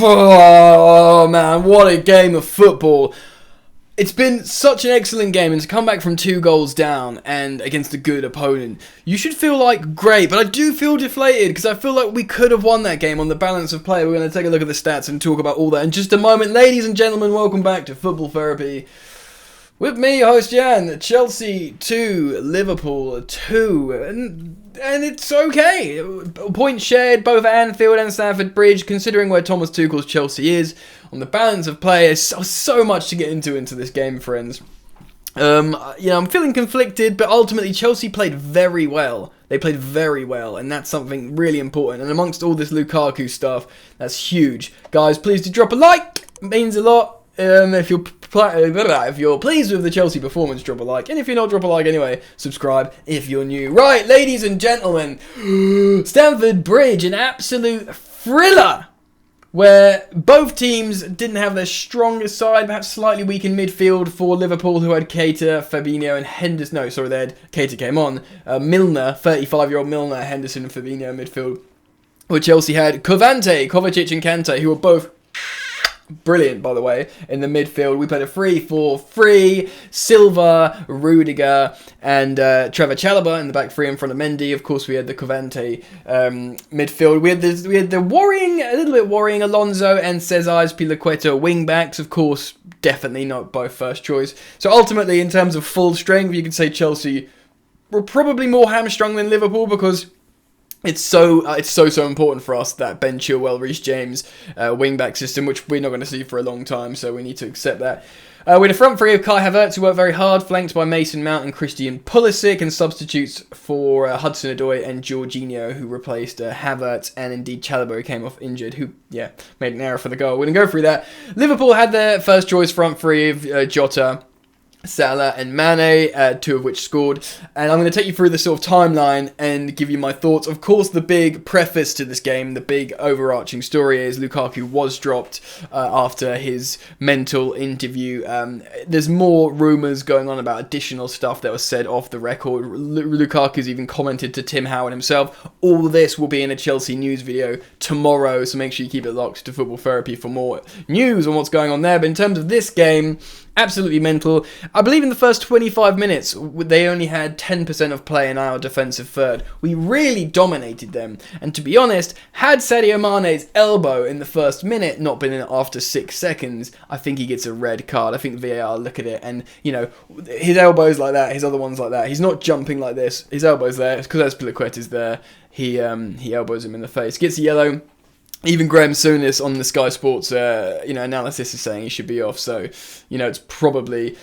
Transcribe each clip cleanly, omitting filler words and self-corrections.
Oh man, what a game of football. It's been such an excellent game, and to come back from 2 goals down and against a good opponent, you should feel like great, but I do feel deflated because I feel like we could have won that game on the balance of play. We're going to take a look at the stats and talk about all that in just a moment. Ladies and gentlemen, welcome back to Football Therapy. With me, host Jan. Chelsea 2, Liverpool 2, and it's okay. Points shared both at Anfield and Stamford Bridge, considering where Thomas Tuchel's Chelsea is. On the balance of play, there's so much to get into this game, friends. I'm feeling conflicted, but ultimately Chelsea played very well. They played very well, and that's something really important. And amongst all this Lukaku stuff, that's huge. Guys, please do drop a like. It means a lot. If you're pleased with the Chelsea performance, drop a like. And if you're not, drop a like anyway. Subscribe if you're new. Right, ladies and gentlemen, Stamford Bridge, an absolute thriller, where both teams didn't have their strongest side, perhaps slightly weak in midfield for Liverpool, who had Keita, Fabinho and Henderson. No, sorry, they had Keita came on. Milner, 35-year-old Milner, Henderson and Fabinho in midfield. Where Chelsea had Kovacic and Kante, who were both brilliant, by the way, in the midfield. We played a 3-4-3, Silva, Rudiger, and Trevor Chalobah in the back three in front of Mendy. Of course, we had the Covante midfield. We had the a little bit worrying Alonso and Cesar Azpilicueta wing backs. Of course, definitely not both first choice. So ultimately, in terms of full strength, you could say Chelsea were probably more hamstrung than Liverpool, because it's so important for us, that Ben Chilwell, Reece James wing-back system, which we're not going to see for a long time, so we need to accept that. We had a front three of Kai Havertz, who worked very hard, flanked by Mason Mount and Christian Pulisic, and substitutes for Hudson-Odoi and Jorginho, who replaced Havertz, and indeed Chalobah, who came off injured, who, made an error for the goal. We're going to go through that. Liverpool had their first choice front three of Jota, Salah and Mane, 2 of which scored, and I'm going to take you through the sort of timeline and give you my thoughts. Of course, the big preface to this game, the big overarching story, is Lukaku was dropped after his mental interview. There's more rumours going on about additional stuff that was said off the record. Lukaku's even commented to Tim Howard himself. All this will be in a Chelsea news video tomorrow, so make sure you keep it locked to Football Therapy for more news on what's going on there. But in terms of this game, absolutely mental. I believe in the first 25 minutes, they only had 10% of play in our defensive third. We really dominated them. And to be honest, had Sadio Mane's elbow in the first minute not been in after 6 seconds, I think he gets a red card. I think VAR look at it and, his elbow's like that, his other one's like that. He's not jumping like this. His elbow's there. It's because Azpilicueta's there. He elbows him in the face. Gets a yellow. Even Graham Souness on the Sky Sports analysis is saying he should be off, so it's probably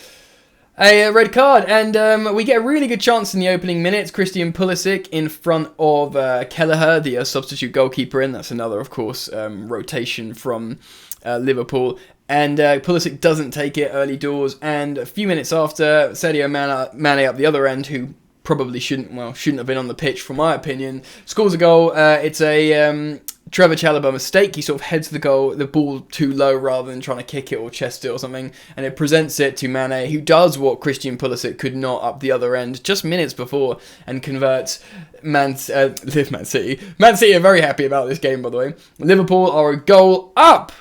a red card. And we get a really good chance in the opening minutes. Christian Pulisic in front of Kelleher, the substitute goalkeeper, and that's another, of course, rotation from Liverpool. And Pulisic doesn't take it early doors, and a few minutes after, Sadio Mane up the other end, who probably shouldn't have been on the pitch, from my opinion, scores a goal. It's a Trevor Chalobah mistake. He sort of heads the ball too low rather than trying to kick it or chest it or something, and it presents it to Mane, who does what Christian Pulisic could not up the other end just minutes before, and converts. Man City. Man City are very happy about this game, by the way. Liverpool are a goal up.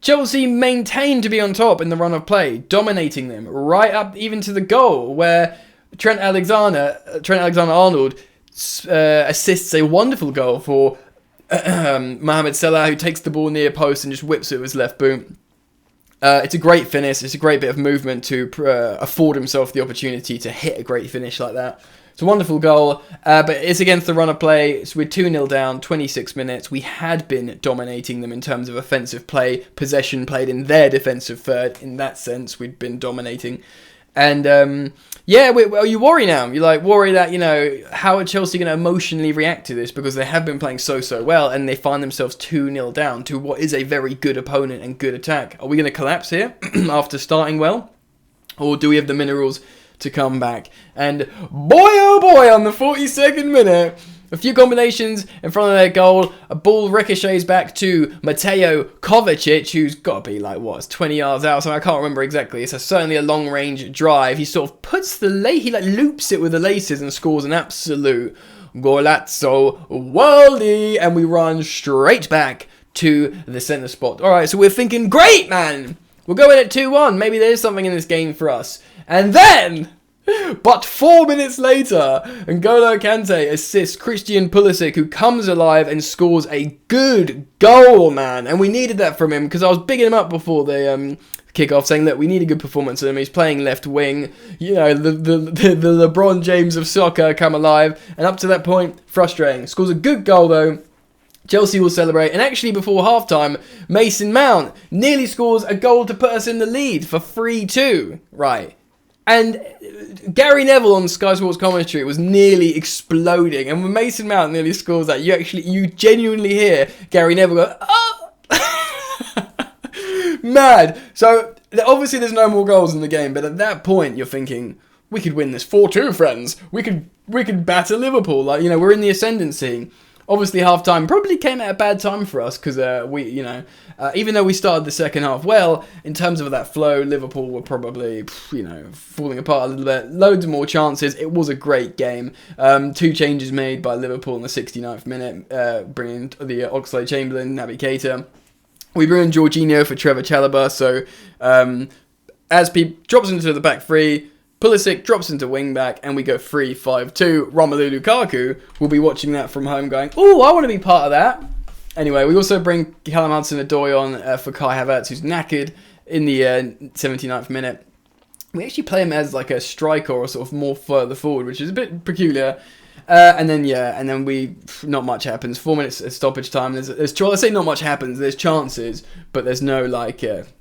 Chelsea maintained to be on top in the run of play, dominating them right up even to the goal, where Trent Alexander-Arnold assists a wonderful goal for Mohamed Salah, who takes the ball near post and just whips it with his left boot. It's a great finish. It's a great bit of movement to afford himself the opportunity to hit a great finish like that. It's a wonderful goal, but it's against the run of play. So we're 2-0 down, 26 minutes. We had been dominating them in terms of offensive play, possession played in their defensive third. In that sense, we'd been dominating. And you worry now. You're worry that, how are Chelsea going to emotionally react to this? Because they have been playing so well, and they find themselves 2-0 down to what is a very good opponent and good attack. Are we going to collapse here after starting well? Or do we have the minerals to come back? And boy, oh boy, on the 42nd minute, a few combinations in front of their goal. A ball ricochets back to Mateo Kovacic, who's got to be 20 yards out. So I can't remember exactly. It's certainly a long-range drive. He sort of puts he loops it with the laces and scores an absolute golazzo worldie. And we run straight back to the centre spot. Alright, so we're thinking, great, man! We're going at 2-1. Maybe there's something in this game for us. And then, but 4 minutes later, N'Golo Kante assists Christian Pulisic, who comes alive and scores a good goal, man. And we needed that from him, because I was bigging him up before the kick-off, saying that we need a good performance from him. He's playing left wing, you know, the LeBron James of soccer come alive. And up to that point, frustrating. Scores a good goal, though. Chelsea will celebrate, and actually before half-time, Mason Mount nearly scores a goal to put us in the lead for 3-2, right? And Gary Neville on Sky Sports commentary was nearly exploding, and when Mason Mount nearly scores that, you genuinely hear Gary Neville go, oh! Mad. So, obviously there's no more goals in the game, but at that point, you're thinking, we could win this 4-2, friends. We could batter Liverpool, like, you know, we're in the ascendancy. Obviously, half-time probably came at a bad time for us because even though we started the second half well, in terms of that flow, Liverpool were probably, falling apart a little bit. Loads more chances. It was a great game. 2 changes made by Liverpool in the 69th minute, bringing the Oxlade-Chamberlain, Naby Keita. We bring in Jorginho for Trevor Chalobah. So, as drops into the back three, Pulisic drops into wing-back, and we go 3-5-2. Romelu Lukaku will be watching that from home going, ooh, I want to be part of that. Anyway, we also bring Callum Hudson-Odoi on for Kai Havertz, who's knackered in the 79th minute. We actually play him as like a striker or sort of more further forward, which is a bit peculiar. And then not much happens. 4 minutes of stoppage time. I say not much happens. There's chances, but there's no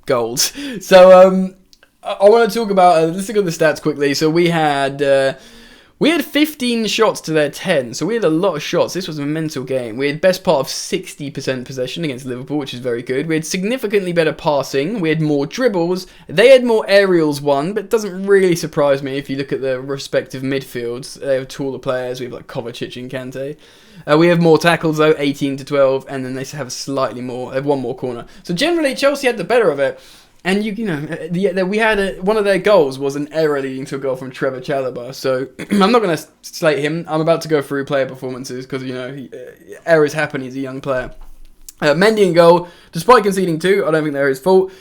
goals. So, I want to talk about, let's look at the stats quickly. So we had 15 shots to their 10, so we had a lot of shots. This was a mental game. We had best part of 60% possession against Liverpool, which is very good. We had significantly better passing. We had more dribbles. They had more aerials won, but it doesn't really surprise me if you look at the respective midfields. They have taller players. We have like Kovacic and Kante. We have more tackles though, 18-12, and then they have they have one more corner. So generally, Chelsea had the better of it. And we had one of their goals was an error leading to a goal from Trevor Chalobah. So I'm not going to slate him. I'm about to go through player performances because errors happen. He's a young player. Mendy in goal, despite conceding 2, I don't think they're his fault.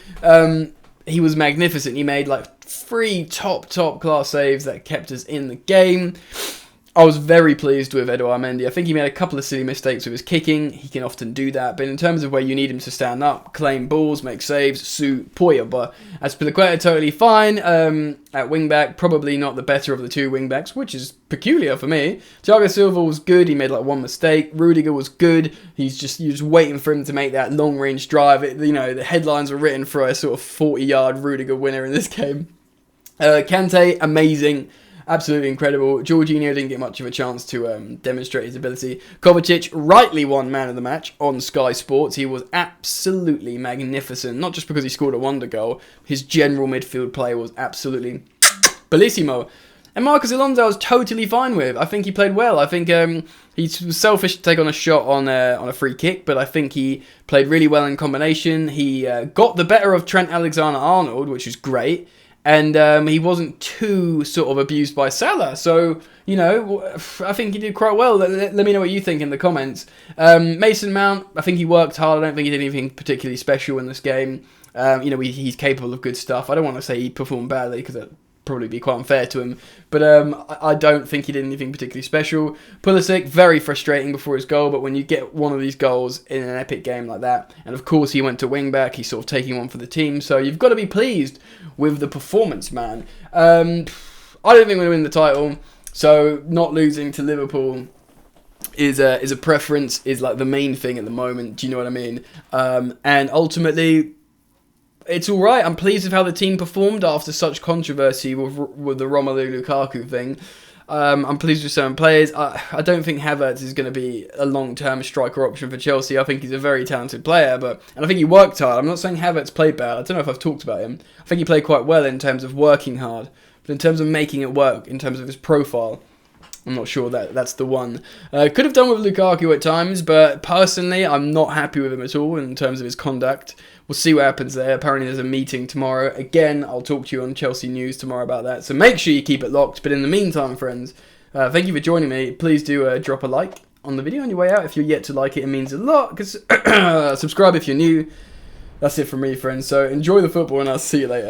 He was magnificent. He made like 3 top class saves that kept us in the game. I was very pleased with Edouard Mendy. I think he made a couple of silly mistakes with his kicking. He can often do that. But in terms of where you need him to stand up, claim balls, make saves, suit Poya. But Azpilicueta, totally fine. At wing-back, probably not the better of the 2 wing-backs, which is peculiar for me. Thiago Silva was good. He made like 1 mistake. Rudiger was good. You're just waiting for him to make that long-range drive. The headlines were written for a sort of 40-yard Rudiger winner in this game. Kante, amazing. Absolutely incredible. Jorginho didn't get much of a chance to demonstrate his ability. Kovacic rightly won man of the match on Sky Sports. He was absolutely magnificent. Not just because he scored a wonder goal. His general midfield play was absolutely bellissimo. And Marcos Alonso I was totally fine with. I think he played well. I think he was selfish to take on a shot on a free kick, but I think he played really well in combination. He got the better of Trent Alexander-Arnold, which is great. And he wasn't too sort of abused by Salah. So, I think he did quite well. Let me know what you think in the comments. Mason Mount, I think he worked hard. I don't think he did anything particularly special in this game. He's capable of good stuff. I don't want to say he performed badly because that'd probably be quite unfair to him. But I don't think he did anything particularly special. Pulisic, very frustrating before his goal. But when you get one of these goals in an epic game like that, and of course he went to wing back, he's sort of taking one for the team. So you've got to be pleased with the performance, man. I don't think we're going to win the title. So not losing to Liverpool is a preference, is like the main thing at the moment. Do you know what I mean? And ultimately, it's all right. I'm pleased with how the team performed after such controversy with the Romelu Lukaku thing. I'm pleased with certain players. I don't think Havertz is going to be a long-term striker option for Chelsea. I think he's a very talented player, and I think he worked hard. I'm not saying Havertz played bad. I don't know if I've talked about him. I think he played quite well in terms of working hard, but in terms of making it work, in terms of his profile, I'm not sure that's the one. Could have done with Lukaku at times, but personally, I'm not happy with him at all in terms of his conduct. We'll see what happens there. Apparently, there's a meeting tomorrow. Again, I'll talk to you on Chelsea News tomorrow about that. So make sure you keep it locked. But in the meantime, friends, thank you for joining me. Please do drop a like on the video on your way out. If you're yet to like it, it means a lot. Because subscribe if you're new. That's it from me, friends. So enjoy the football, and I'll see you later.